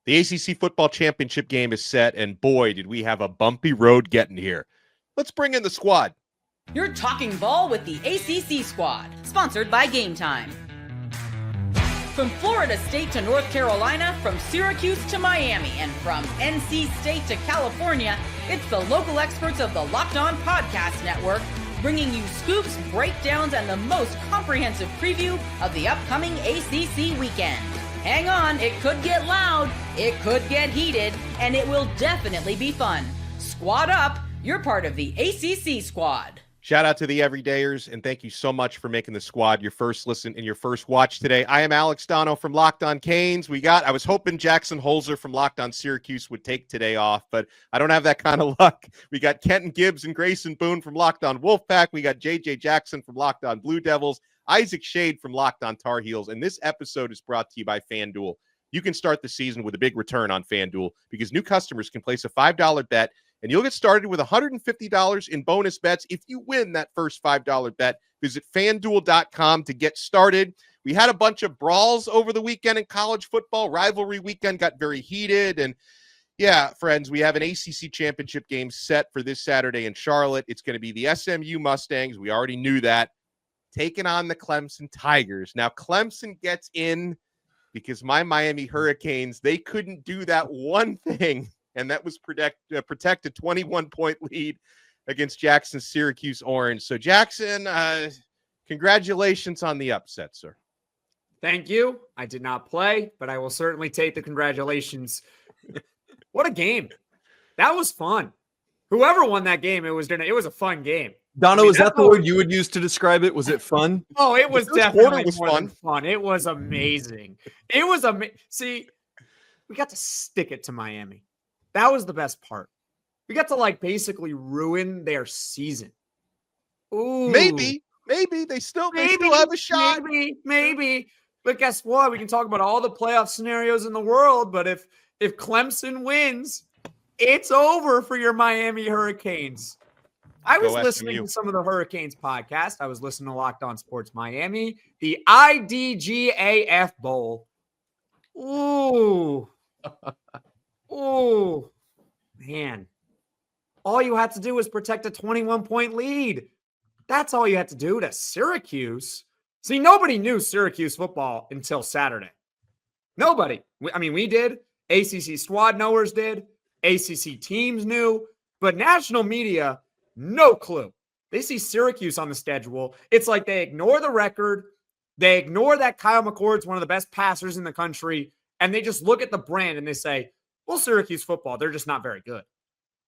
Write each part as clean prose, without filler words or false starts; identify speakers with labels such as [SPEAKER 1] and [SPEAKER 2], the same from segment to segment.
[SPEAKER 1] The ACC Football Championship game is set, and boy, did we have a bumpy road getting here. Let's bring in the squad.
[SPEAKER 2] You're talking ball with the ACC Squad, sponsored by Game Time. From Florida State to North Carolina, from Syracuse to Miami, and from NC State to California, it's the local experts of the Locked On Podcast Network, bringing you scoops, breakdowns, and the most comprehensive preview of the upcoming ACC weekend. Hang on, it could get loud, it could get heated, and it will definitely be fun. Squad up, you're part of the ACC Squad.
[SPEAKER 1] Shout out to the everydayers, and thank you so much for making the squad your first listen and your first watch today. I am Alex Donno from Locked On Canes. I was hoping Jackson Holzer from Locked On Syracuse would take today off, but I don't have that kind of luck. We got Kenton Gibbs and Grayson Boone from Locked On Wolfpack. We got JJ Jackson from Locked On Blue Devils, Isaac Shade from Locked On Tar Heels, and this episode is brought to you by FanDuel. You can start the season with a big return on FanDuel because new customers can place a $5 bet, and you'll get started with $150 in bonus bets if you win that first $5 bet. Visit FanDuel.com to get started. We had a bunch of brawls over the weekend in college football. Rivalry weekend got very heated. And, yeah, friends, we have an ACC Championship game set for this Saturday in Charlotte. It's going to be the SMU Mustangs. We already knew that. Taking on the Clemson Tigers. Now, Clemson gets in because my Miami Hurricanes, they couldn't do that one thing, and that was protect a 21-point lead against Jackson's Syracuse Orange. So, Jackson, congratulations on the upset, sir.
[SPEAKER 3] Thank you. I did not play, but I will certainly take the congratulations. What a game. That was fun. Whoever won that game, it was a fun game.
[SPEAKER 4] Donno, is that the word you would use to describe it? Was it fun?
[SPEAKER 3] Oh, it was definitely more than fun. It was amazing. It was See, we got to stick it to Miami. That was the best part. We got to basically ruin their season. Ooh.
[SPEAKER 1] Maybe they still have a shot.
[SPEAKER 3] Maybe. But guess what? We can talk about all the playoff scenarios in the world, but if Clemson wins, it's over for your Miami Hurricanes. I was listening to some of the Hurricanes podcast. I was listening to Locked On Sports Miami, the IDGAF Bowl. Ooh, man. All you had to do was protect a 21-point lead. That's all you had to do to Syracuse. See, nobody knew Syracuse football until Saturday. Nobody. We did. ACC squad knowers did. ACC teams knew. But national media, no clue. They see Syracuse on the schedule. It's like they ignore the record. They ignore that Kyle McCord's one of the best passers in the country. And they just look at the brand and they say, well, Syracuse football, they're just not very good.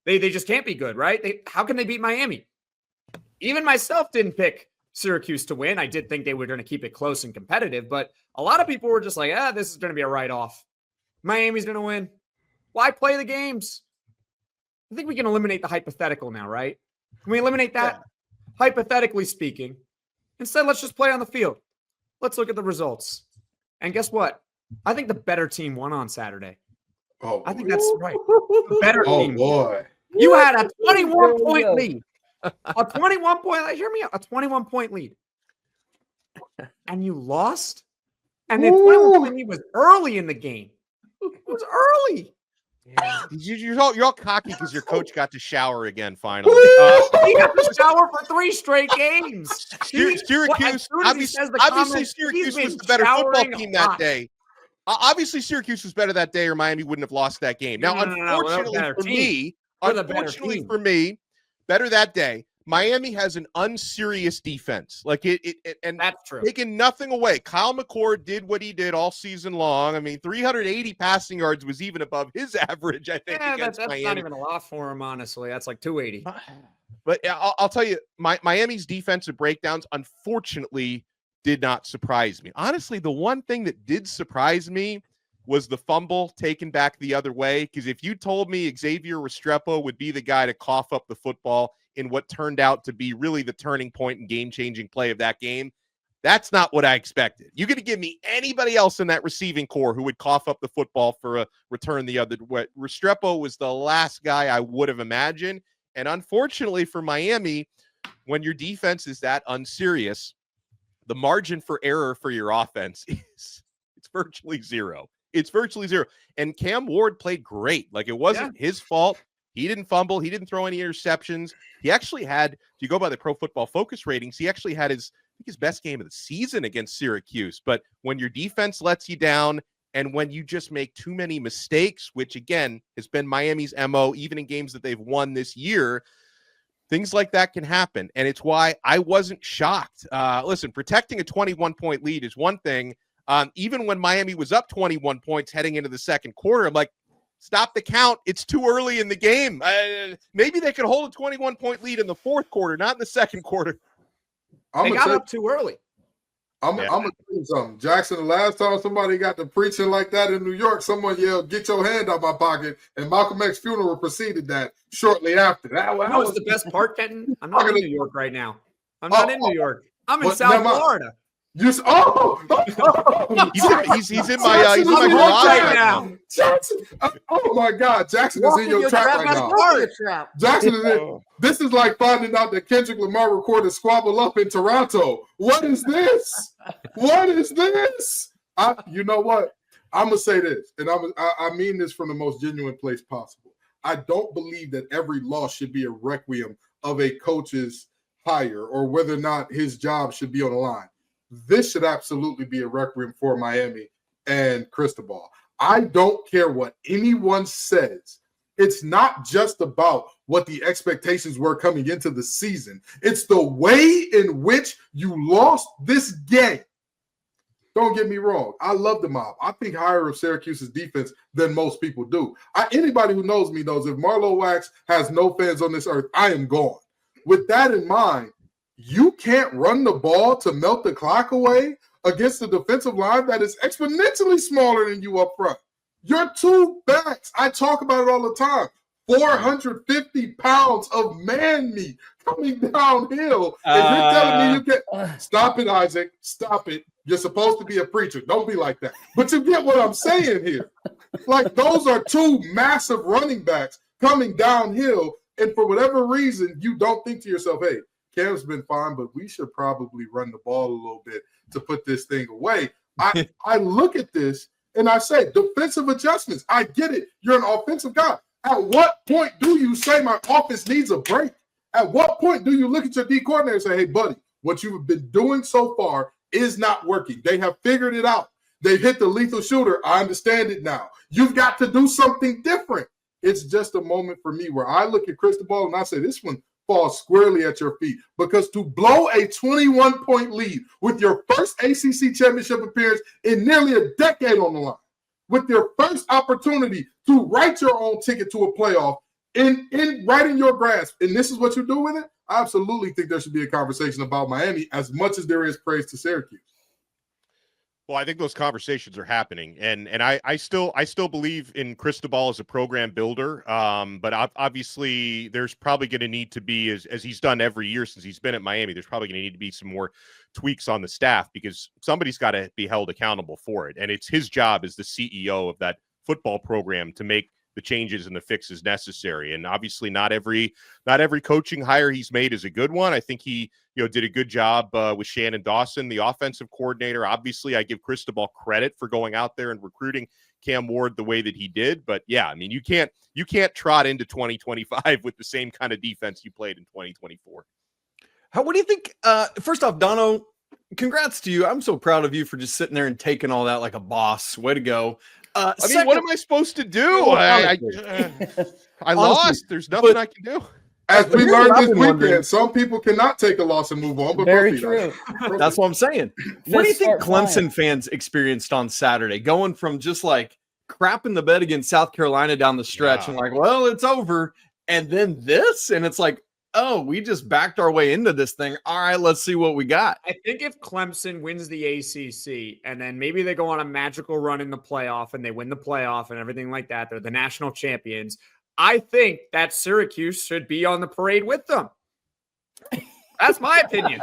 [SPEAKER 3] They just can't be good, right? How can they beat Miami? Even myself didn't pick Syracuse to win. I did think they were going to keep it close and competitive, but a lot of people were just like, this is going to be a write-off. Miami's going to win. Why play the games? I think we can eliminate the hypothetical now, right? Can we eliminate that? Yeah. Hypothetically speaking. Instead, let's just play on the field. Let's look at the results. And guess what? I think the better team won on Saturday.
[SPEAKER 5] Oh,
[SPEAKER 3] I think that's right. The better team.
[SPEAKER 5] Oh, boy.
[SPEAKER 3] You had a 21-point lead. A 21-point lead. Hear me out. A 21-point lead. And you lost? And the 21-point lead was early in the game. It was early.
[SPEAKER 1] Yeah. You're all cocky because your coach got to shower again finally.
[SPEAKER 3] He got to shower for 3 straight games.
[SPEAKER 1] Syracuse, obviously Syracuse was the better football team that day. Obviously, Syracuse was better that day, or Miami wouldn't have lost that game. Now, unfortunately for me, better that day. Miami has an unserious defense. And
[SPEAKER 3] that's true.
[SPEAKER 1] Taking nothing away. Kyle McCord did what he did all season long. 380 passing yards was even above his average, I think, against Miami.
[SPEAKER 3] That's not even a lot for him, honestly. That's like 280.
[SPEAKER 1] But I'll tell you, Miami's defensive breakdowns, unfortunately, did not surprise me. Honestly, the one thing that did surprise me was the fumble taken back the other way. Because if you told me Xavier Restrepo would be the guy to cough up the football in what turned out to be really the turning point and game-changing play of that game, that's not what I expected. You're going to give me anybody else in that receiving core who would cough up the football for a return the other way. Restrepo was the last guy I would have imagined. And unfortunately for Miami, when your defense is that unserious, the margin for error for your offense is virtually zero. It's virtually zero. And Cam Ward played great. Like, it wasn't his fault. He didn't fumble. He didn't throw any interceptions. He actually had, if you go by the Pro Football Focus ratings, he actually had his best game of the season against Syracuse. But when your defense lets you down and when you just make too many mistakes, which again has been Miami's MO, even in games that they've won this year, things like that can happen. And it's why I wasn't shocked. Listen, protecting a 21-point lead is one thing. Even when Miami was up 21 points heading into the second quarter, I'm like, stop the count. It's too early in the game. Maybe they could hold a 21-point lead in the fourth quarter, not in the second quarter.
[SPEAKER 3] They got up too early.
[SPEAKER 5] I'm going to tell you something. Jackson, the last time somebody got to preaching like that in New York, someone yelled, "Get your hand out my pocket," and Malcolm X's funeral preceded that shortly after. That
[SPEAKER 3] was the best part, Kenton. I'm not in New York right now. I'm not in New York. I'm in South Florida.
[SPEAKER 1] He's in my garage right now.
[SPEAKER 5] Jackson, oh my God, Jackson is in your trap right now. Jackson is in. This is like finding out that Kendrick Lamar recorded "Squabble Up" in Toronto. What is this? What is this? You know what? I'm gonna say this, and I mean this from the most genuine place possible. I don't believe that every loss should be a requiem of a coach's hire or whether or not his job should be on the line. This should absolutely be a requiem for Miami and Cristobal. I don't care what anyone says. It's not just about what the expectations were coming into the season. It's the way in which you lost this game. Don't get me wrong. I love the Mob. I think higher of Syracuse's defense than most people do. Anybody who knows me knows if Marlowe Wax has no fans on this earth, I am gone. With that in mind, you can't run the ball to melt the clock away against a defensive line that is exponentially smaller than you up front. Your two backs, I talk about it all the time, 450 pounds of man meat coming downhill. And you're telling me you can stop it, Isaac. Stop it. You're supposed to be a preacher. Don't be like that. But you get what I'm saying here. Like, those are two massive running backs coming downhill. And for whatever reason, you don't think to yourself, hey, Cam's been fine, but we should probably run the ball a little bit to put this thing away. I look at this and I say, defensive adjustments. I get it. You're an offensive guy. At what point do you say my offense needs a break? At what point do you look at your D coordinator and say, hey, buddy, what you've been doing so far is not working. They have figured it out. They've hit the lethal shooter. I understand it now. You've got to do something different. It's just a moment for me where I look at Cristobal and I say, this one falls squarely at your feet, because to blow a 21-point lead with your first ACC championship appearance in nearly a decade on the line, with your first opportunity to write your own ticket to a playoff right in your grasp, and this is what you do with it, I absolutely think there should be a conversation about Miami as much as there is praise to Syracuse.
[SPEAKER 1] Well, I think those conversations are happening, and I still believe in Cristobal as a program builder. But obviously, there's probably going to need to be, as he's done every year since he's been at Miami, there's probably going to need to be some more tweaks on the staff, because somebody's got to be held accountable for it, and it's his job as the CEO of that football program to make the changes and the fixes necessary. And obviously, not every coaching hire he's made is a good one. I think he did a good job with Shannon Dawson, the offensive coordinator. Obviously, I give Cristobal credit for going out there and recruiting Cam Ward the way that he did. But yeah, I mean, you can't trot into 2025 with the same kind of defense you played in 2024.
[SPEAKER 4] What do you think? First off, Donno, congrats to you. I'm so proud of you for just sitting there and taking all that like a boss. Way to go.
[SPEAKER 1] I mean, what am I supposed to do? I lost. There's nothing I can do.
[SPEAKER 5] As we learned this weekend, some people cannot take a loss and move on. But
[SPEAKER 6] very true.
[SPEAKER 4] That's what I'm saying. What do you think Clemson fans experienced on Saturday? Going from just like crap in the bed against South Carolina down the stretch and like, well, it's over. And then this, and it's like, oh, we just backed our way into this thing. All right, let's see what we got.
[SPEAKER 3] I think if Clemson wins the ACC and then maybe they go on a magical run in the playoff and they win the playoff and everything like that, they're the national champions. I think that Syracuse should be on the parade with them. That's my opinion.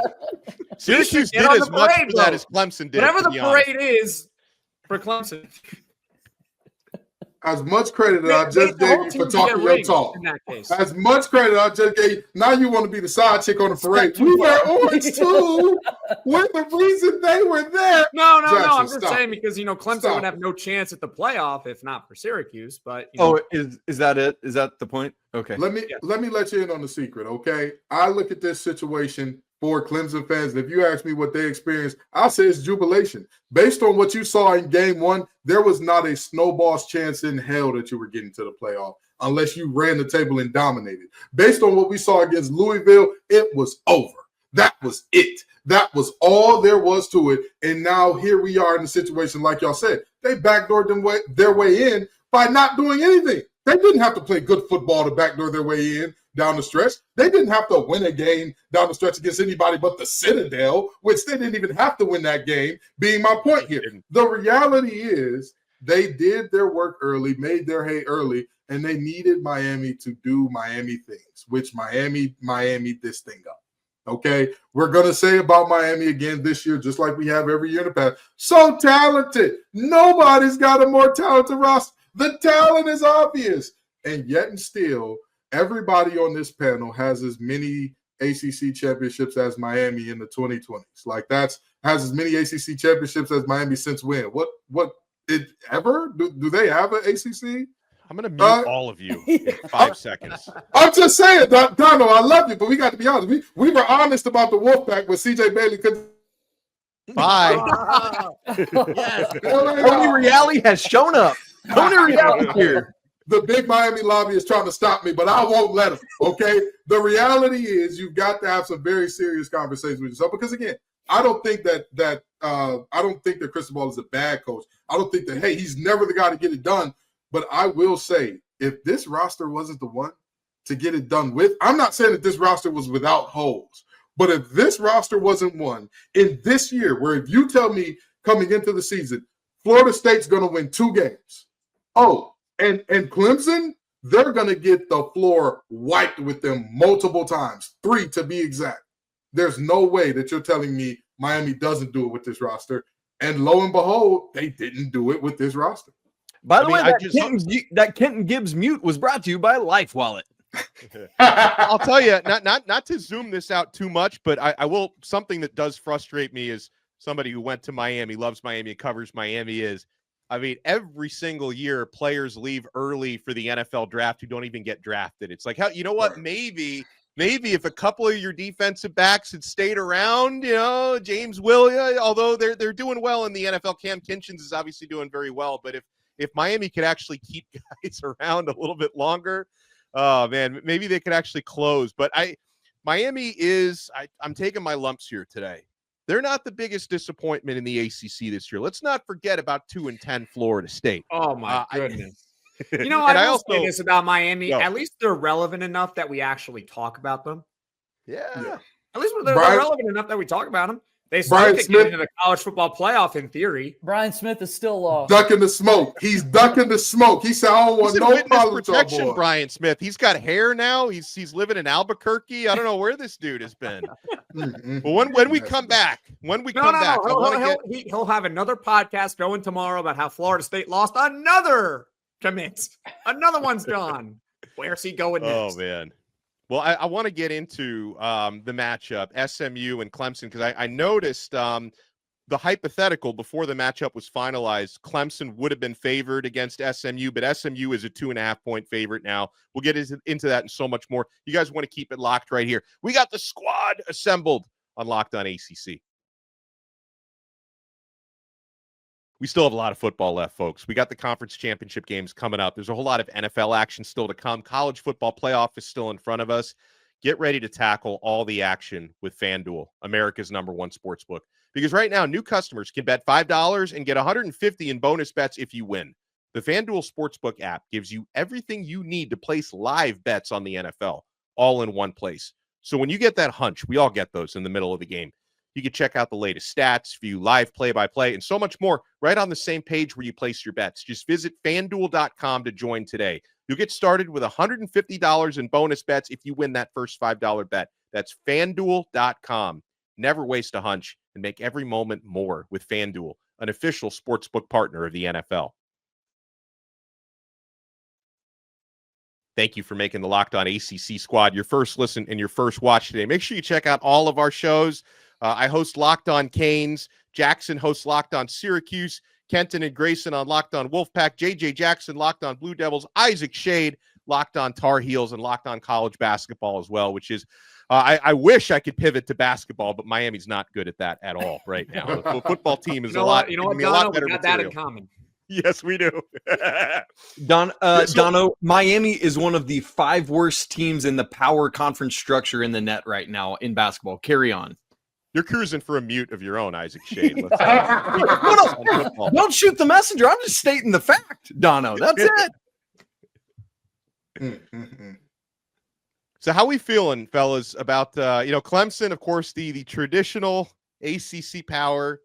[SPEAKER 1] Syracuse did as much for that as Clemson did.
[SPEAKER 3] Whatever the parade is for Clemson.
[SPEAKER 5] as much credit that I just gave you for talking your talk, as much credit I just gave, now you want to be the side chick on the parade. We wear orange too. We're the reason they were there.
[SPEAKER 3] No. I'm just saying because Clemson would have no chance at the playoff if not for Syracuse. But
[SPEAKER 4] is that it? Is that the point? Okay.
[SPEAKER 5] Let me let you in on the secret. Okay, I look at this situation for Clemson fans. If you ask me what they experienced, I'll say it's jubilation. Based on what you saw in game one, there was not a snowball's chance in hell that you were getting to the playoff unless you ran the table and dominated. Based on what we saw against Louisville, it was over. That was it. That was all there was to it. And now here we are in a situation, like y'all said, they backdoored their way in by not doing anything. They didn't have to play good football to backdoor their way in down the stretch. They didn't have to win a game down the stretch against anybody but the Citadel, which they didn't even have to win that game, being my point here. The reality is they did their work early, made their hay early, and they needed Miami to do Miami things, which Miami this thing up. Okay, we're going to say about Miami again this year, just like we have every year in the past. So talented. Nobody's got a more talented roster. The talent is obvious. And yet and still, everybody on this panel has as many ACC championships as Miami in the 2020s. Like has as many ACC championships as Miami since when? What it ever? Do they have an ACC?
[SPEAKER 1] I'm going to mute all of you in 5 seconds.
[SPEAKER 5] I'm just saying, Donno, I love you, but we got to be honest. We were honest about the Wolfpack when CJ Bailey couldn't.
[SPEAKER 1] Bye.
[SPEAKER 3] Yes.
[SPEAKER 4] Tony Reale has shown up. Tony Reale here.
[SPEAKER 5] The big Miami lobby is trying to stop me, but I won't let them, okay? The reality is you've got to have some very serious conversations with yourself because, again, I don't think that Cristobal is a bad coach. I don't think that, hey, he's never the guy to get it done. But I will say, if this roster wasn't the one to get it done with, I'm not saying that this roster was without holes, but if this roster wasn't one in this year, where if you tell me coming into the season, Florida State's going to win 2 games. Oh, and Clemson, they're going to get the floor wiped with them multiple times, 3 to be exact. There's no way that you're telling me Miami doesn't do it with this roster. And lo and behold, they didn't do it with this roster.
[SPEAKER 4] By the way, that Kenton Gibbs mute was brought to you by Life Wallet.
[SPEAKER 1] I'll tell you, not to zoom this out too much, but I will. Something that does frustrate me is somebody who went to Miami, loves Miami, covers Miami is, I mean, every single year players leave early for the NFL draft who don't even get drafted. It's like, you know what? Maybe if a couple of your defensive backs had stayed around, James Williams, although they're doing well in the NFL, Cam Kinchins is obviously doing very well, but if Miami could actually keep guys around a little bit longer, oh man, maybe they could actually close. But Miami is, I'm taking my lumps here today. They're not the biggest disappointment in the ACC this year. Let's not forget about 2-10 Florida State.
[SPEAKER 3] Oh my goodness. I will say this about Miami. At least they're relevant enough that we actually talk about them.
[SPEAKER 1] Yeah.
[SPEAKER 3] At least they're relevant enough that we talk about them. They still could get into the college football playoff in theory.
[SPEAKER 6] Brian Smith is still lost.
[SPEAKER 5] Ducking the smoke. He's ducking the smoke. He said, I don't want no problems.
[SPEAKER 1] Protection, Brian Smith. He's got hair now. He's living in Albuquerque. I don't know where this dude has been. But when we come back, he'll
[SPEAKER 3] have another podcast going tomorrow about how Florida State lost another commit. Another one's gone. Where's he going next?
[SPEAKER 1] Oh, man. Well, I want to get into the matchup, SMU and Clemson, because I noticed the hypothetical before the matchup was finalized. Clemson would have been favored against SMU, but SMU is a 2.5-point favorite now. We'll get into that and so much more. You guys want to keep it locked right here. We got the squad assembled on Locked On ACC. We still have a lot of football left, folks. We got the conference championship games coming up. There's a whole lot of NFL action still to come. College football playoff is still in front of us. Get ready to tackle all the action with FanDuel, America's #1 sportsbook. Because right now, new customers can bet $5 and get $150 in bonus bets if you win. The FanDuel Sportsbook app gives you everything you need to place live bets on the NFL, all in one place. So when you get that hunch, we all get those in the middle of the game. You can check out the latest stats, view live play-by-play, and so much more right on the same page where you place your bets. Just visit FanDuel.com to join today. You'll get started with $150 in bonus bets if you win that first $5 bet. That's FanDuel.com. Never waste a hunch and make every moment more with FanDuel, an official sportsbook partner of the NFL. Thank you for making the Locked On ACC Squad your first listen and your first watch today. Make sure you check out all of our shows. I host Locked On Canes. Jackson hosts Locked On Syracuse. Kenton and Grayson on Locked On Wolfpack. JJ Jackson, Locked On Blue Devils. Isaac Shade, Locked On Tar Heels, and Locked On College Basketball as well, which is I wish I could pivot to basketball, but Miami's not good at that at all right now. The football team is a lot better
[SPEAKER 3] we got that in common.
[SPEAKER 1] Yes, we do.
[SPEAKER 4] Donno, Miami is one of the 5 worst teams in the power conference structure in the net right now in basketball. Carry on.
[SPEAKER 1] You're cruising for a mute of your own, Isaac Shade.
[SPEAKER 4] Don't shoot the messenger. I'm just stating the fact, Donno. That's it.
[SPEAKER 1] So how we feeling, fellas, about Clemson, of course, the traditional ACC power.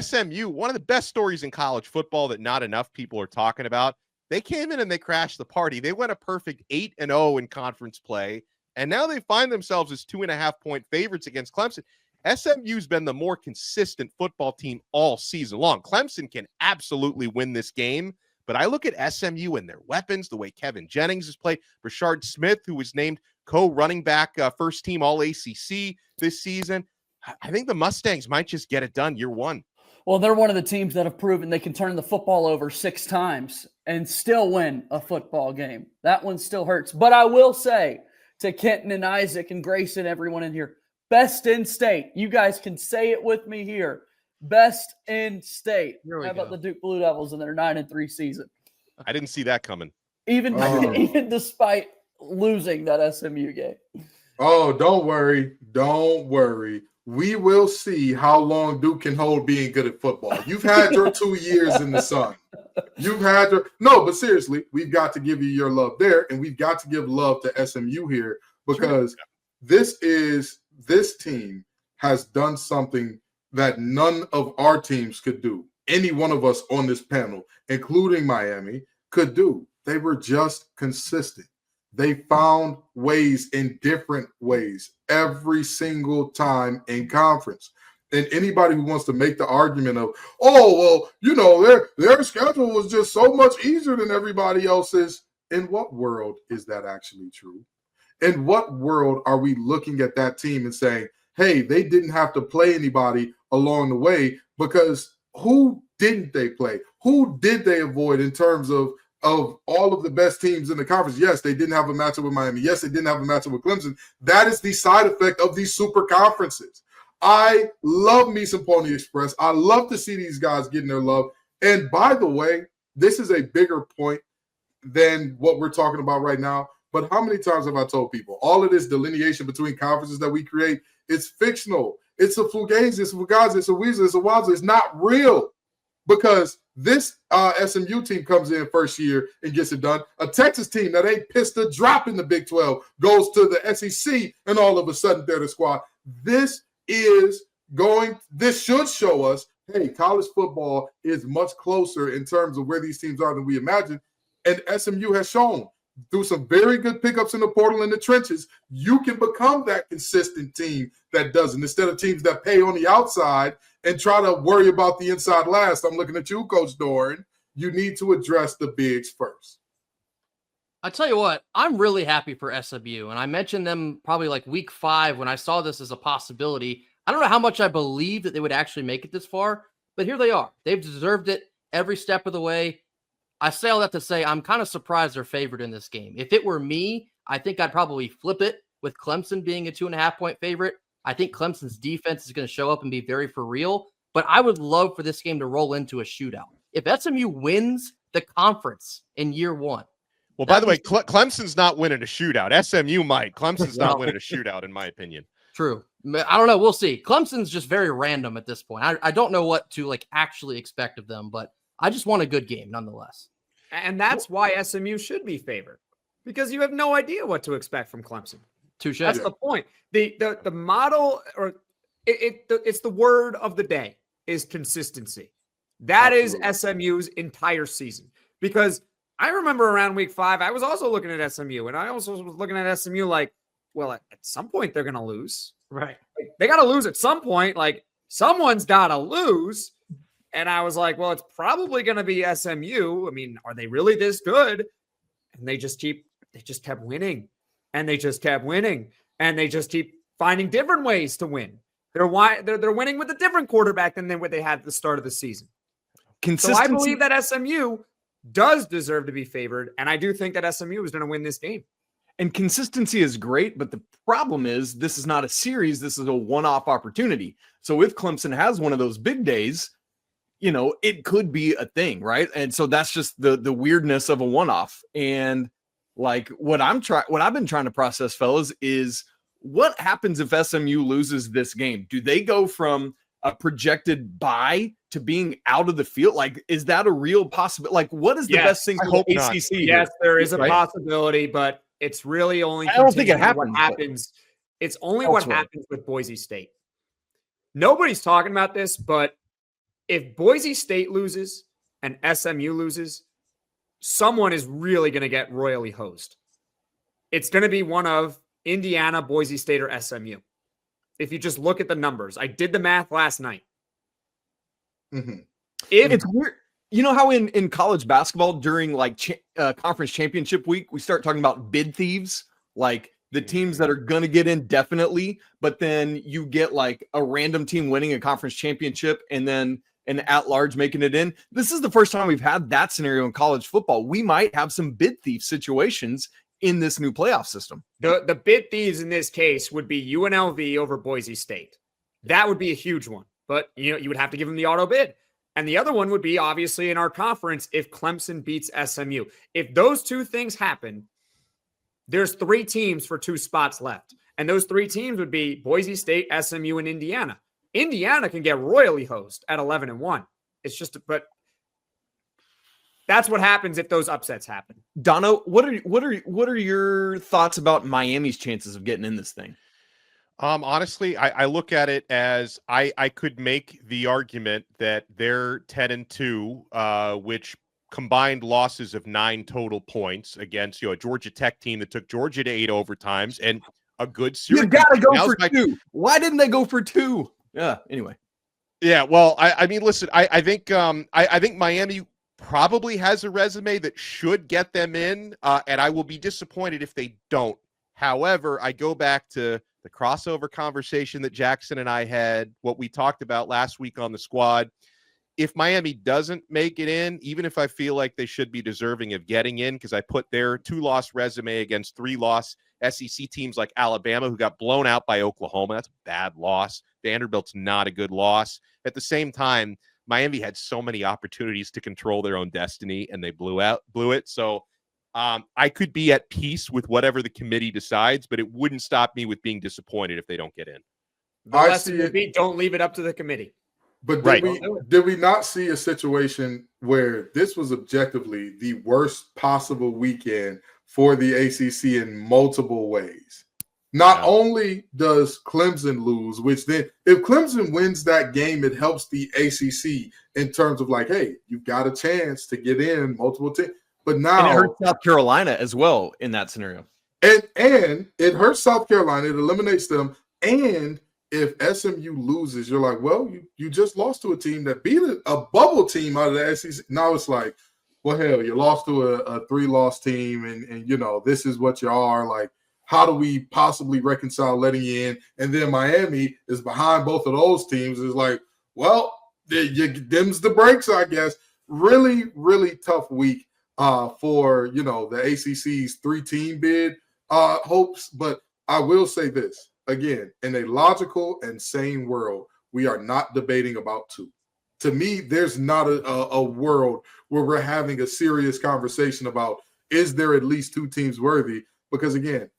[SPEAKER 1] SMU, one of the best stories in college football that not enough people are talking about. They came in and they crashed the party. They went a perfect 8-0 in conference play, and now they find themselves as 2.5-point favorites against Clemson. SMU's been the more consistent football team all season long. Clemson can absolutely win this game, but I look at SMU and their weapons, the way Kevin Jennings has played, Rashard Smith, who was named co-running back first team All-ACC this season. I think the Mustangs might just get it done year one.
[SPEAKER 6] Well, they're one of the teams that have proven they can turn the football over 6 times and still win a football game. That one still hurts. But I will say to Kenton and Isaac and Grayson, everyone in here, best in state. You guys can say it with me here. Best in state. How about the Duke Blue Devils in their 9-3 season?
[SPEAKER 1] I didn't see that coming.
[SPEAKER 6] Even despite losing that SMU game.
[SPEAKER 5] Oh, don't worry. Don't worry. We will see how long Duke can hold being good at football. You've had your 2 years in the sun. But seriously, we've got to give you your love there, and we've got to give love to SMU here because this team has done something that none of our teams could do. Any one of us on this panel, including Miami, could do. They were just consistent. They found ways in different ways every single time in conference. And anybody who wants to make the argument of, their schedule was just so much easier than everybody else's. In what world is that actually true? In what world are we looking at that team and saying, hey, they didn't have to play anybody along the way? Because who didn't they play? Who did they avoid in terms of all of the best teams in the conference? Yes, they didn't have a matchup with Miami. Yes, they didn't have a matchup with Clemson. That is the side effect of these super conferences. I love me some Pony Express. I love to see these guys getting their love. And by the way, this is a bigger point than what we're talking about right now. But how many times have I told people all of this delineation between conferences that we create, it's fictional. It's a fugazi, it's a fugazi, it's a weasel, it's a wazoo. It's not real because this SMU team comes in first year and gets it done. A Texas team that ain't pissed a drop in the Big 12 goes to the SEC, and all of a sudden they're the squad. This should show us, hey, college football is much closer in terms of where these teams are than we imagine. And SMU has shown through some very good pickups in the portal in the trenches, you can become that consistent team that doesn't, instead of teams that pay on the outside and try to worry about the inside last. I'm looking at you, Coach Doran. You need to address the bigs first.
[SPEAKER 7] I tell you what, I'm really happy for SMU, and I mentioned them probably like week 5 when I saw this as a possibility. I don't know how much I believe that they would actually make it this far, but here they are. They've deserved it every step of the way. I say all that to say I'm kind of surprised they're favored in this game. If it were me, I think I'd probably flip it with Clemson being a 2.5-point favorite. I think Clemson's defense is going to show up and be very for real, but I would love for this game to roll into a shootout. If SMU wins the conference in year 1.
[SPEAKER 1] Well, by the way, Clemson's not winning a shootout. SMU might. Clemson's not winning a shootout, in my opinion.
[SPEAKER 7] True. I don't know. We'll see. Clemson's just very random at this point. I don't know what to actually expect of them, but I just want a good game nonetheless.
[SPEAKER 3] And that's why SMU should be favored, because you have no idea what to expect from Clemson.
[SPEAKER 7] Touche.
[SPEAKER 3] That's the point. The model, or it's the word of the day, is consistency. That Absolutely. Is SMU's entire season. Because I remember around week 5, I was also looking at SMU, and I also was looking at SMU like, well, at some point they're going to lose.
[SPEAKER 6] Right.
[SPEAKER 3] They got to lose at some point. Like, someone's got to lose. And I was like, well, it's probably going to be SMU. I mean, are they really this good? And they just keep they just kept winning, and they just kept winning, and they just keep finding different ways to win. They're winning with a different quarterback than what they had at the start of the season. So I believe that SMU does deserve to be favored, and I do think that SMU is going to win this game.
[SPEAKER 4] And consistency is great, but the problem is this is not a series. This is a one-off opportunity. So if Clemson has one of those big days, it could be a thing, right? And so that's just the weirdness of a one-off. And like what I've been trying to process, fellas, is what happens if SMU loses this game? Do they go from a projected bye to being out of the field? Like, is that a real possibility? Like, what is the best thing for the ACC?
[SPEAKER 3] Yes, there is a possibility, but it's really only.
[SPEAKER 4] I don't think it happens.
[SPEAKER 3] What happens? It's only what happens with Boise State. Nobody's talking about this, but if Boise State loses and SMU loses, someone is really going to get royally hosed. It's going to be one of Indiana, Boise State, or SMU. If you just look at the numbers, I did the math last night.
[SPEAKER 5] Mm-hmm.
[SPEAKER 4] It's weird. You know how in college basketball during like conference championship week, we start talking about bid thieves, like the teams that are going to get in definitely, but then you get like a random team winning a conference championship and then an at-large making it in. This is the first time we've had that scenario in college football. We might have some bid thief situations in this new playoff system.
[SPEAKER 3] The bid thieves in this case would be UNLV over Boise State. That would be a huge one, but you would have to give them the auto bid. And the other one would be obviously in our conference if Clemson beats SMU. If those two things happen, there's 3 teams for 2 spots left. And those 3 teams would be Boise State, SMU, and Indiana. Indiana can get royally hosed at 11-1. It's just, but that's what happens if those upsets happen.
[SPEAKER 4] Donno, what are your thoughts about Miami's chances of getting in this thing?
[SPEAKER 1] Honestly, I look at it as I could make the argument that they're 10-2, which combined losses of 9 total points against a Georgia Tech team that took Georgia to 8 overtimes and a good series.
[SPEAKER 4] You gotta go for 2. Why didn't they go for 2? Yeah. Anyway.
[SPEAKER 1] Yeah. Well, I mean, listen, I think Miami probably has a resume that should get them in, and I will be disappointed if they don't. However, I go back to the crossover conversation that Jackson and I had, what we talked about last week on the squad. If Miami doesn't make it in, even if I feel like they should be deserving of getting in, because I put their 2-loss resume against 3-loss SEC teams like Alabama, who got blown out by Oklahoma. That's a bad loss. Vanderbilt's not a good loss. At the same time, Miami had so many opportunities to control their own destiny, and they blew it. So I could be at peace with whatever the committee decides, but it wouldn't stop me with being disappointed if they don't get in.
[SPEAKER 3] I see it. Don't leave it up to the committee.
[SPEAKER 5] But did we not see a situation where this was objectively the worst possible weekend for the ACC in multiple ways? Not only does Clemson lose, which then if Clemson wins that game, it helps the ACC in terms of like, hey, you've got a chance to get in multiple teams. But now
[SPEAKER 4] and it hurts South Carolina as well in that scenario.
[SPEAKER 5] And it hurts South Carolina. It eliminates them. And if SMU loses, you're like, well, you just lost to a team that beat a bubble team out of the SEC. Now it's like, well, hell, you lost to a 3-loss team, and this is what you are. Like, how do we possibly reconcile letting you in? And then Miami is behind both of those teams. It's like, well, you dims the brakes, I guess. Really, really tough week for the ACC's 3-team bid hopes. But I will say this again: in a logical and sane world, we are not debating about 2. To me, there's not a world where we're having a serious conversation about is there at least 2 teams worthy? Because again,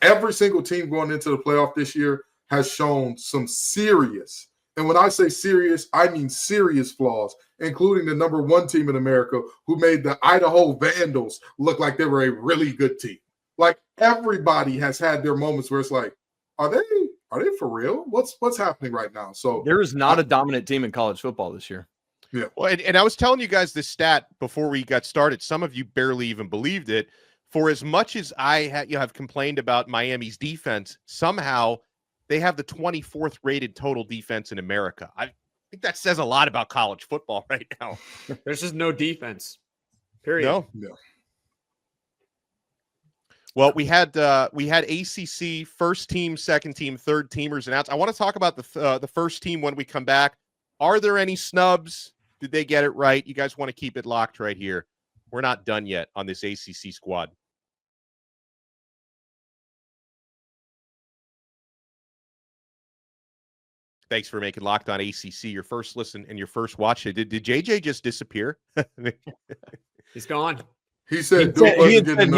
[SPEAKER 5] every single team going into the playoff this year has shown some serious, and when I say serious, I mean serious flaws, including the number 1 team in America who made the Idaho Vandals look like they were a really good team. Like everybody has had their moments where it's like, are they for real? What's happening right now? So
[SPEAKER 4] there is not a dominant team in college football this year.
[SPEAKER 5] Yeah.
[SPEAKER 1] Well, and I was telling you guys this stat before we got started. Some of you barely even believed it. For as much as I have complained about Miami's defense, somehow they have the 24th rated total defense in America. I think that says a lot about college football right now.
[SPEAKER 3] There's just no defense. Period.
[SPEAKER 1] No. Well, we had ACC first team, second team, third teamers announced. I want to talk about the first team when we come back. Are there any snubs? Did they get it right? You guys want to keep it locked right here. We're not done yet on this ACC squad. Thanks for making Locked On ACC your first listen and your first watch. Did JJ just disappear?
[SPEAKER 3] He's gone.
[SPEAKER 5] He said
[SPEAKER 4] he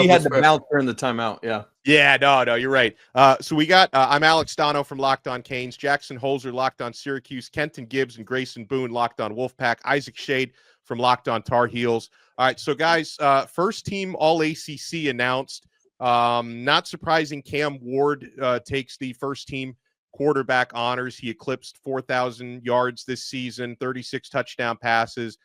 [SPEAKER 4] had to bounce during the timeout. Yeah.
[SPEAKER 1] Yeah, no, you're right. So we got, I'm Alex Donno from Locked On Canes, Jackson Holzer, Locked On Syracuse, Kenton Gibbs and Grayson Boone, Locked On Wolfpack, Isaac Shade from Locked On Tar Heels. All right, so guys, first team All ACC announced. Not surprising, Cam Ward takes the first team quarterback honors. He eclipsed 4,000 yards this season, 36 touchdown passes.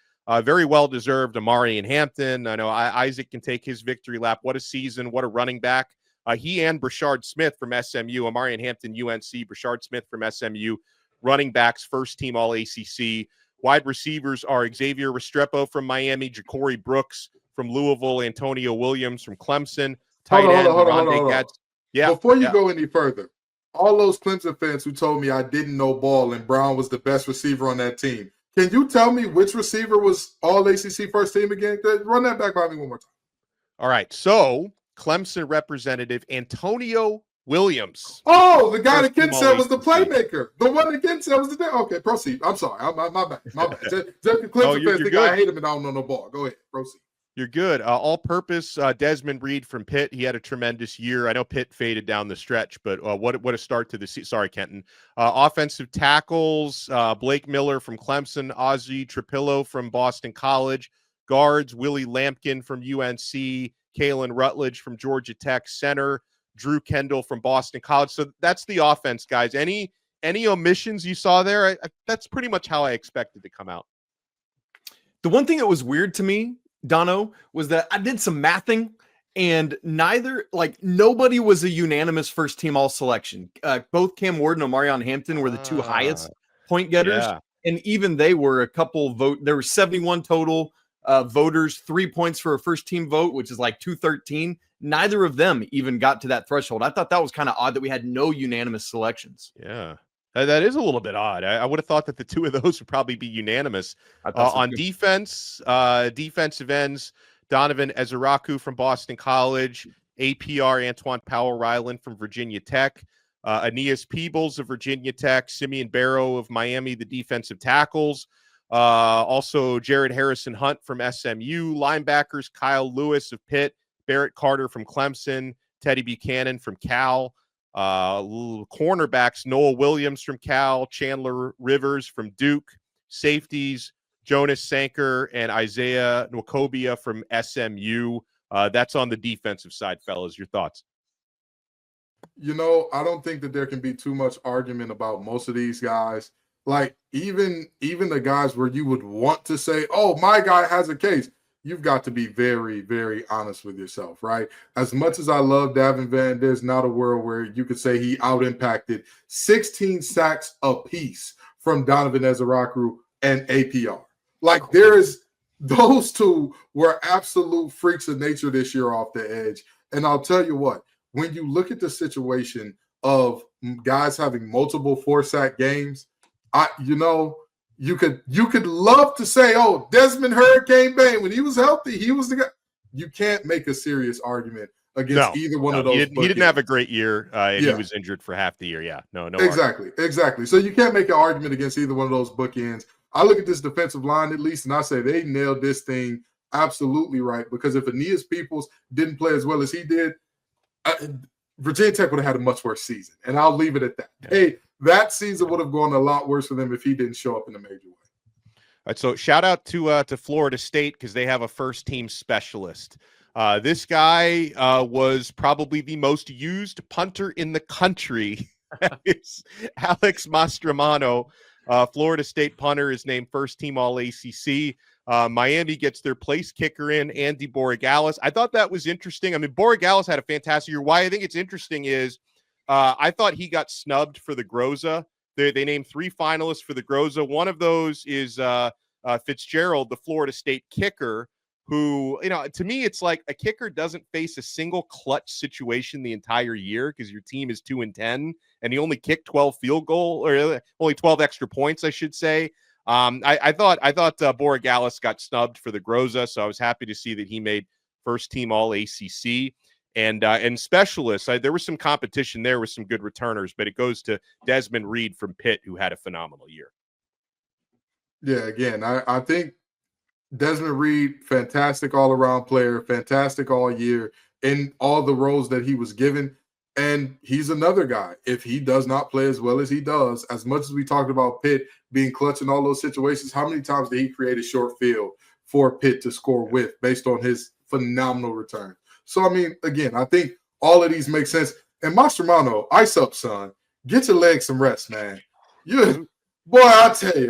[SPEAKER 1] Very well-deserved. Amari and Hampton. I know Isaac can take his victory lap. What a season. What a running back. He and Brashard Smith from SMU. Amari and Hampton, UNC. Brashard Smith from SMU. Running backs, first team All-ACC. Wide receivers are Xavier Restrepo from Miami, Ja'Cory Brooks from Louisville, Antonio Williams from Clemson. Tight end,
[SPEAKER 5] hold on.
[SPEAKER 1] Yeah.
[SPEAKER 5] Before you go any further, all those Clemson fans who told me I didn't know ball and Brown was the best receiver on that team, can you tell me which receiver was All ACC first team again? Run that back by me one more time.
[SPEAKER 1] All right. So Clemson representative Antonio Williams.
[SPEAKER 5] Oh, the guy that Ken said was the playmaker. The one that Ken said was the okay, proceed. I'm sorry. My bad. Just Clemson fans think I hate him and I don't know no ball. Go ahead. Proceed.
[SPEAKER 1] You're good. All-purpose Desmond Reed from Pitt. He had a tremendous year. I know Pitt faded down the stretch, but what a start to the season. Sorry, Kenton. Offensive tackles, Blake Miller from Clemson, Ozzie Trapillo from Boston College. Guards, Willie Lampkin from UNC, Kalen Rutledge from Georgia Tech. Center, Drew Kendall from Boston College. So that's the offense, guys. Any omissions you saw there? That's pretty much how I expected to come out.
[SPEAKER 4] The one thing that was weird to me, Donno, was that I did some mathing and nobody was a unanimous first team all selection. Both Cam Ward and Omarion Hampton were the two highest point getters. Yeah. And even they were a couple there were 71 total voters, 3 points for a first team vote, which is like 213. Neither of them even got to that threshold. I thought that was kind of odd that we had no unanimous selections.
[SPEAKER 1] Yeah. That is a little bit odd. I would have thought that the two of those would probably be unanimous. On defense, defensive ends, Donovan Ezeraku from Boston College, APR Antoine Powell-Ryland from Virginia Tech, Aeneas Peebles of Virginia Tech, Simeon Barrow of Miami, the defensive tackles, also Jared Harrison Hunt from SMU, linebackers, Kyle Lewis of Pitt, Barrett Carter from Clemson, Teddy Buchanan from Cal, cornerbacks, Noah Williams from Cal, Chandler Rivers from Duke, safeties, Jonas Sanker and Isaiah Nwokobia from SMU. That's on the defensive side, fellas. Your thoughts?
[SPEAKER 5] You know, I don't think that there can be too much argument about most of these guys. Like even the guys where you would want to say, oh, my guy has a case. You've got to be very, very honest with yourself, right? As much as I love Davin Van, there's not a world where you could say he out-impacted 16 sacks apiece from Donovan Ezeraku and APR. Like those two were absolute freaks of nature this year off the edge. And I'll tell you what, when you look at the situation of guys having multiple 4-sack games, you could love to say, oh, Desmond Hurricane Bain, when he was healthy, he was the guy. You can't make a serious argument against either one of those.
[SPEAKER 1] He didn't have a great year. He was injured for half the year. Yeah, no.
[SPEAKER 5] Exactly. So you can't make an argument against either one of those bookends. I look at this defensive line at least, and I say they nailed this thing absolutely right, because if Aeneas Peoples didn't play as well as he did, Virginia Tech would have had a much worse season. And I'll leave it at that. Yeah. Hey, that season would have gone a lot worse for them if he didn't show up in a major way.
[SPEAKER 1] All right, so shout out to Florida State because they have a first-team specialist. This guy was probably the most used punter in the country. It's Alex Mastromano. Florida State punter is named first-team All-ACC. Miami gets their place kicker in, Andy Borregales. I thought that was interesting. I mean, Borregales had a fantastic year. Why I think it's interesting is I thought he got snubbed for the Groza. They named 3 finalists for the Groza. One of those is Fitzgerald, the Florida State kicker. who, to me, it's like a kicker doesn't face a single clutch situation the entire year because your team is 2-10 and he only kicked 12 field goal or only 12 extra points, I should say. I thought Borogalis got snubbed for the Groza, so I was happy to see that he made first team all ACC. And specialists, there was some competition there with some good returners, but it goes to Desmond Reed from Pitt, who had a phenomenal year.
[SPEAKER 5] Yeah, again, I think Desmond Reed, fantastic all-around player, fantastic all year in all the roles that he was given. And he's another guy. If he does not play as well as he does, as much as we talked about Pitt being clutch in all those situations, how many times did he create a short field for Pitt to score with based on his phenomenal return? So, I mean, again, I think all of these make sense. And Mastromano, ice up, son. Get your legs some rest, man. Boy, I tell you,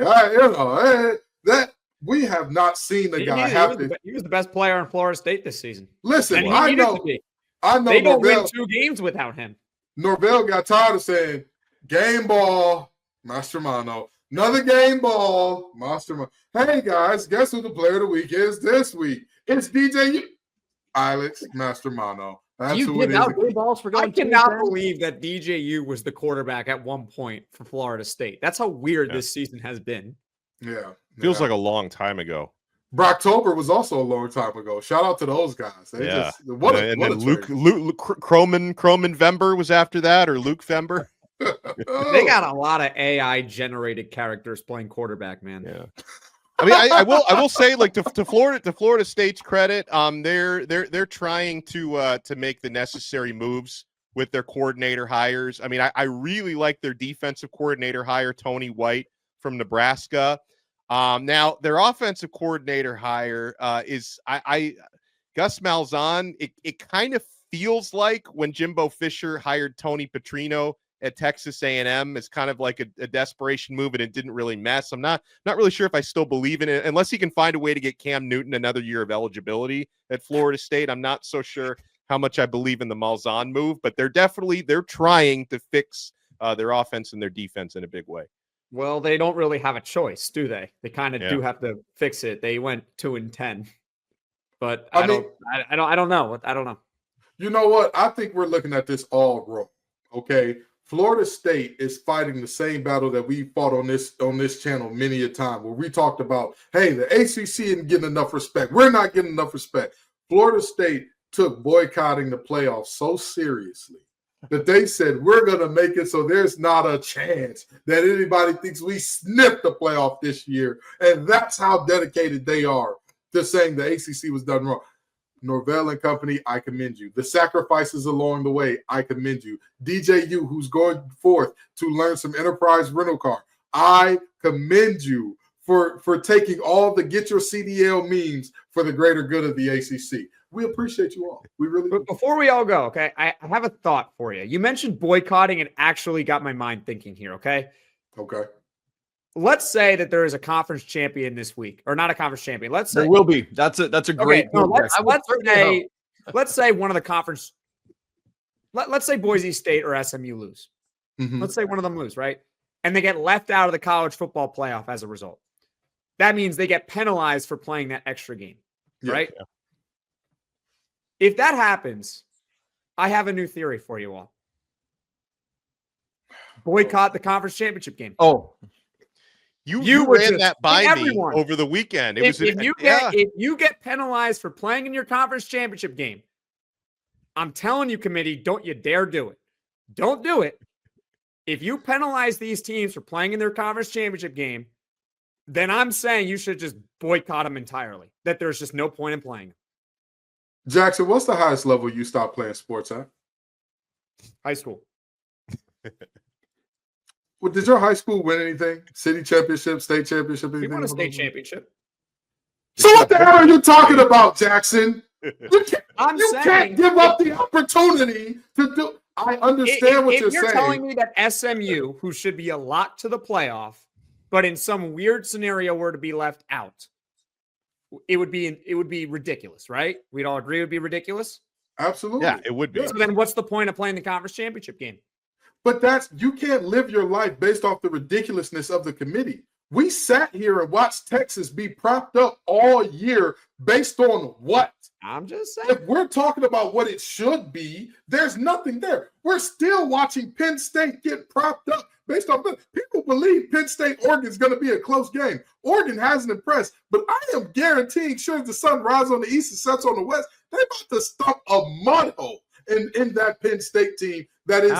[SPEAKER 5] that we have not seen the guy have to.
[SPEAKER 3] He was the best player in Florida State this season.
[SPEAKER 5] Listen,
[SPEAKER 3] I know they don't win 2 games without him.
[SPEAKER 5] Norvell got tired of saying game ball, Mastromano. Another game ball, Mastromano. Hey, guys, guess who the player of the week is this week? It's DJ Alex Mastromano. That's
[SPEAKER 6] you
[SPEAKER 5] who
[SPEAKER 6] give
[SPEAKER 5] it is.
[SPEAKER 6] out good balls for going.
[SPEAKER 3] I cannot believe that DJU was the quarterback at one point for Florida State. That's how weird this season has been.
[SPEAKER 5] Yeah.
[SPEAKER 1] Feels like a long time ago.
[SPEAKER 5] Brocktober was also a long time ago. Shout out to those guys. They
[SPEAKER 1] then
[SPEAKER 5] Luke
[SPEAKER 1] Croman Vember was after that, or Luke Vember.
[SPEAKER 3] They got a lot of AI generated characters playing quarterback, man.
[SPEAKER 1] Yeah. I mean, I will say, like, to Florida State's credit, they're trying to make the necessary moves with their coordinator hires. I mean, I really like their defensive coordinator hire, Tony White from Nebraska. Now their offensive coordinator hire is Gus Malzahn. It kind of feels like when Jimbo Fisher hired Tony Petrino at Texas A&M. It's kind of like a desperation move, and it didn't really mess. I'm not really sure if I still believe in it, unless he can find a way to get Cam Newton another year of eligibility at Florida State. I'm not so sure how much I believe in the Malzahn move, but they're trying to fix their offense and their defense in a big way.
[SPEAKER 3] Well, they don't really have a choice, do they? They kind of do have to fix it. They went 2-10, but I don't know. I don't know.
[SPEAKER 5] You know what? I think we're looking at this all wrong. Okay. Florida State is fighting the same battle that we fought on this channel many a time, where we talked about, hey, the ACC isn't getting enough respect. We're not getting enough respect. Florida State took boycotting the playoffs so seriously that they said, we're going to make it so there's not a chance that anybody thinks we sniffed the playoff this year. And that's how dedicated they are to saying the ACC was done wrong. Norvell and company, I commend you. The sacrifices along the way, I commend you. DJU, who's going forth to learn some enterprise rental car, I commend you for taking all the get your CDL memes for the greater good of the ACC. We appreciate you all. We really do.
[SPEAKER 3] But before we all go, okay, I have a thought for you. You mentioned boycotting and actually got my mind thinking here, okay?
[SPEAKER 5] Okay.
[SPEAKER 3] Let's say that there is a conference champion this week, or not a conference champion. Let's say
[SPEAKER 4] there will be. That's a great.
[SPEAKER 3] Okay, no, let's say one of the conference. Let's say Boise State or SMU lose.
[SPEAKER 5] Mm-hmm.
[SPEAKER 3] Let's say one of them lose, right? And they get left out of the college football playoff as a result. That means they get penalized for playing that extra game, right?
[SPEAKER 1] Yeah.
[SPEAKER 3] If that happens, I have a new theory for you all. Boycott the conference championship game.
[SPEAKER 4] Oh.
[SPEAKER 1] You ran that by me over the weekend.
[SPEAKER 3] If you get penalized for playing in your conference championship game, I'm telling you, committee, don't you dare do it. Don't do it. If you penalize these teams for playing in their conference championship game, then I'm saying you should just boycott them entirely, that there's just no point in playing.
[SPEAKER 5] Jackson, what's the highest level you stopped playing sports at?
[SPEAKER 3] High school.
[SPEAKER 5] Well, did your high school win anything? City championship, state championship?
[SPEAKER 3] We won a state championship.
[SPEAKER 5] So what the hell are you talking about, Jackson? You can't give up the opportunity to do. I understand what you're saying.
[SPEAKER 3] If you're telling me that SMU, who should be a lock to the playoff, but in some weird scenario were to be left out, it would be ridiculous, right? We'd all agree it would be ridiculous.
[SPEAKER 5] Absolutely.
[SPEAKER 1] Yeah, it would be.
[SPEAKER 3] So then what's the point of playing the conference championship game?
[SPEAKER 5] But you can't live your life based off the ridiculousness of the committee. We sat here and watched Texas be propped up all year based on what?
[SPEAKER 3] I'm just saying.
[SPEAKER 5] If we're talking about what it should be, there's nothing there. We're still watching Penn State get propped up based on people believe Penn State Oregon is going to be a close game. Oregon hasn't impressed, but I am guaranteeing, sure as the sun rises on the east and sets on the west, they're about to stump a mud hole in that Penn State team. That is,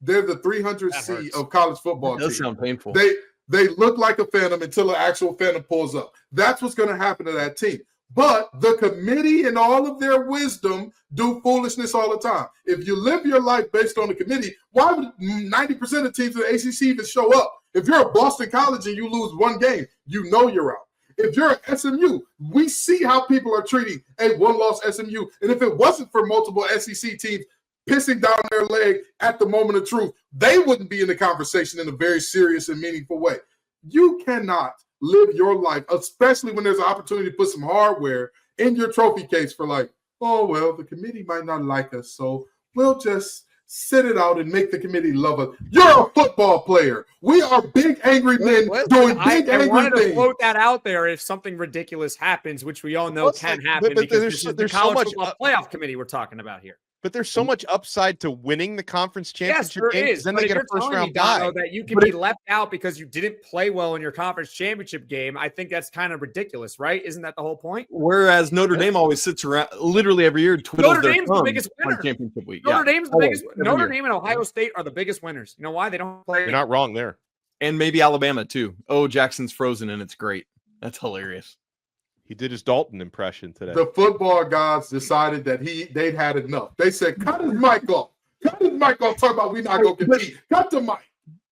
[SPEAKER 5] they're the 300 seed of college football.
[SPEAKER 4] That does sound painful.
[SPEAKER 5] They look like a phantom until an actual phantom pulls up. That's what's going to happen to that team. But the committee and all of their wisdom do foolishness all the time. If you live your life based on the committee, why would 90% of teams in the ACC even show up? If you're at Boston College and you lose one game, you know you're out. If you're at SMU, we see how people are treating a one-loss SMU. And if it wasn't for multiple SEC teams pissing down their leg at the moment of truth, they wouldn't be in the conversation in a very serious and meaningful way. You cannot live your life, especially when there's an opportunity to put some hardware in your trophy case for like, oh, well, the committee might not like us, so we'll just sit it out and make the committee love us. You're a football player. We are big, angry men doing big, angry things. I wanted to
[SPEAKER 3] float that out there if something ridiculous happens, which we all know can happen because this is the college football playoff committee we're talking about here.
[SPEAKER 1] But there's so much upside to winning the conference championship game. Then they get a first-round bye.
[SPEAKER 3] That you can be left out because you didn't play well in your conference championship game. I think that's kind of ridiculous, right? Isn't that the whole point?
[SPEAKER 4] Whereas Notre Dame always sits around literally every year.
[SPEAKER 3] Notre Dame's the biggest winner.
[SPEAKER 4] Championship week.
[SPEAKER 3] Notre Dame's the biggest. Notre Dame and Ohio State are the biggest winners. You know why? They don't play.
[SPEAKER 1] You're not wrong there.
[SPEAKER 4] And maybe Alabama too. Oh, Jackson's frozen and it's great. That's hilarious.
[SPEAKER 1] He did his Dalton impression today.
[SPEAKER 5] The football gods decided that they'd had enough. They said, cut his mic off. Cut his mic off. Talk about we're not going to compete. Cut the mic.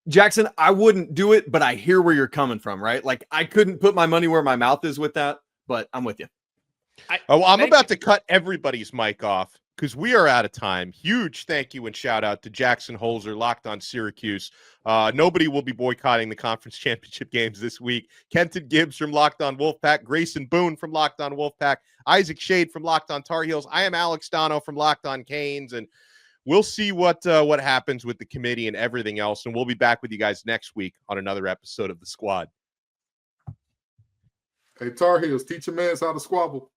[SPEAKER 4] Jackson, I wouldn't do it, but I hear where you're coming from, right? Like, I couldn't put my money where my mouth is with that, but I'm with you.
[SPEAKER 1] I'm about to cut everybody's mic off because we are out of time. Huge thank you and shout out to Jackson Holzer, Locked on Syracuse. Nobody will be boycotting the conference championship games this week. Kenton Gibbs from Locked on Wolfpack, Grayson Boone from Locked on Wolfpack, Isaac Shade from Locked on Tar Heels. I am Alex Donno from Locked on Canes, and we'll see what happens with the committee and everything else. And we'll be back with you guys next week on another episode of The Squad.
[SPEAKER 5] Hey, Tar Heels, teach your mans how to squabble.